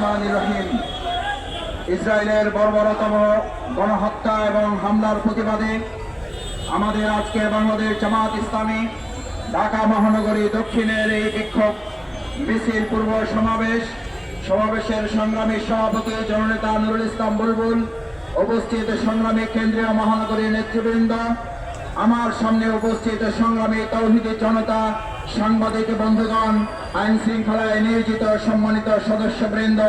রহমানির রহিম। ইসরায়েলের বর্বরতম গণহত্যা এবং হামলার প্রতিবাদে আমাদের আজকে বাংলাদেশ জামাত ইসলামী ঢাকা মহানগরী দক্ষিণের এই বিক্ষোভ মিছিল পূর্ব সমাবেশের সংগ্রামী সভাপতি জননেতা নুরুল ইসলাম বুলবুল, উপস্থিত সংগ্রামী কেন্দ্রীয় মহানগরী নেতৃবৃন্দ, আমার সামনে উপস্থিত সংগ্রামী তৌহিদি জনতা, সাংবাদিক বন্ধুগণ, আইন শৃঙ্খলায় নিয়োজিত সম্মানিত সদস্যবৃন্দ,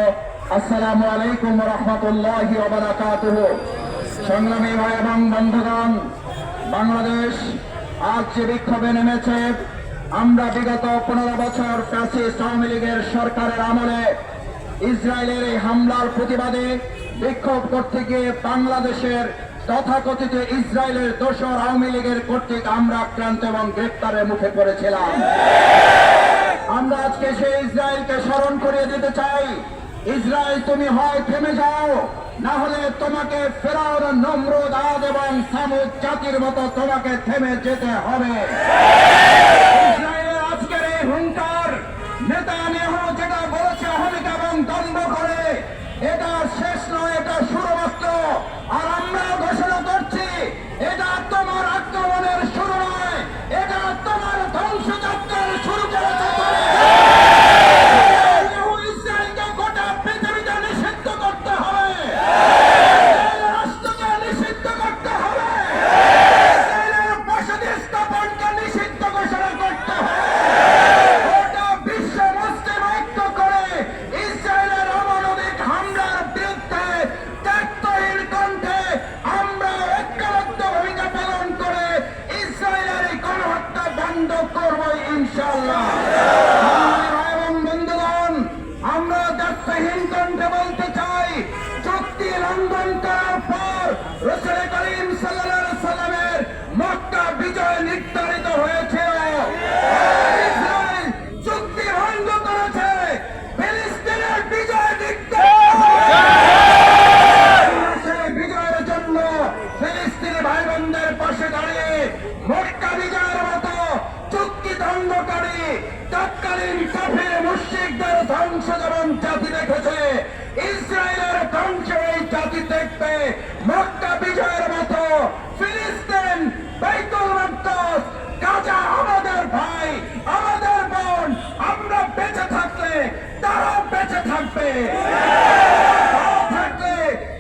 আসসালামু আলাইকুম ওয়া রাহমাতুল্লাহি ওয়া বারাকাতুহু। সংগ্রামী ভাই এবং বন্ধুগণ, বাংলাদেশ আজ যে বিক্ষোভে নেমেছে, আমরা বিগত 15 বছর ফ্যাসিস্ট আওয়ামী লীগের সরকারের আমলে ইসরায়েলের এই হামলার প্রতিবাদে বিক্ষোভ করতে গিয়ে বাংলাদেশের তথাকথিত ইসরায়েলের দোসর আওয়ামী লীগের কর্তৃক আমরা আক্রান্ত এবং গ্রেপ্তারের মুখে পড়েছিলাম। আমরা আজকে সেই ইসরায়েলকে স্মরণ করিয়ে দিতে চাই, ইসরায়েল তুমি হয় থেমে যাও, না হলে তোমাকে ফেরাউন, নমরুদ, আদ এবং সামুদ জাতির মতো তোমাকে থেমে যেতে হবে। ইসরায়েলের আজকের এই হুঙ্কার, নেতানিয়াহু যেটা বলেছে অহমিকা এবং দম্ভ করে, এটা শেষ নয়, এটা শুরু মাত্র। আর আমরা ঘোষণা করছি, এটা তোমার আক্রমণের শুরু নয়, এটা তোমার ধ্বংসযাত্রার শুরু করেছে। ইসরায়েলকে গোটা পৃথিবীতে নিষিদ্ধ করতে হবে, রাষ্ট্রকে নিষিদ্ধ করতে হবে, ইসরায়েলের বসতি স্থাপনকে নিষিদ্ধ ঘোষণা করতে হবে। গোটা বিশ্ব মুসলিম ঐক্য করে ইসরায়েলের অমানবিক হামলার বিরুদ্ধে ত্যাগহীন কণ্ঠে আমরা ঐক্যবদ্ধ ভূমিকা পালন করে ইসরায়েলের এই গণহত্যা বন্ধ করব ইনশাআল্লাহ। এবং বন্ধুগণ, আমরা ত্যাগহীন কণ্ঠে বলতে চাই, চুক্তি লঙ্ঘন করার পর রাসূল করিম সাল্লাল্লাহু আলাইহি ওয়াসাল্লামের মক্কা বিজয় নির্ধারিত হয়েছিল। ইসরায়েল চুক্তি ভঙ্গ করেছে, ফিলিস্তিনের বিজয় নির্ধারিত হয়েছে। সেই বিজয়ের জন্য ফিলিস্তিনি ভাই বোনদের পাশে দাঁড়িয়ে মক্কা বিজয়ের মতো চুক্তি ভঙ্গকারী তৎকালীন কাফির মুশরিকদের ধ্বংস যেমন জাতি দেখেছে, ইসরায়েলের ধ্বংস এই জাতি দেখবে। মক্কা বিজয়ের মতো ফিলিস্তিন, বাইতুল মাকদাস, গাজা আমাদের ভাই, আমাদের বোন, আমরা বেঁচে থাকলে তারাও বেঁচে থাকবে, ভালো থাকলে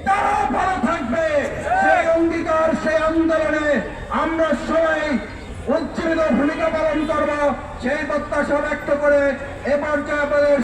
তারাও ভালো থাকবে। সেই অঙ্গীকার, সেই আন্দোলনে আমরা সবাই উজ্জীবিত ভূমিকা পালন করব, সেই প্রত্যাশা ব্যক্ত করে এ পর্যায়ে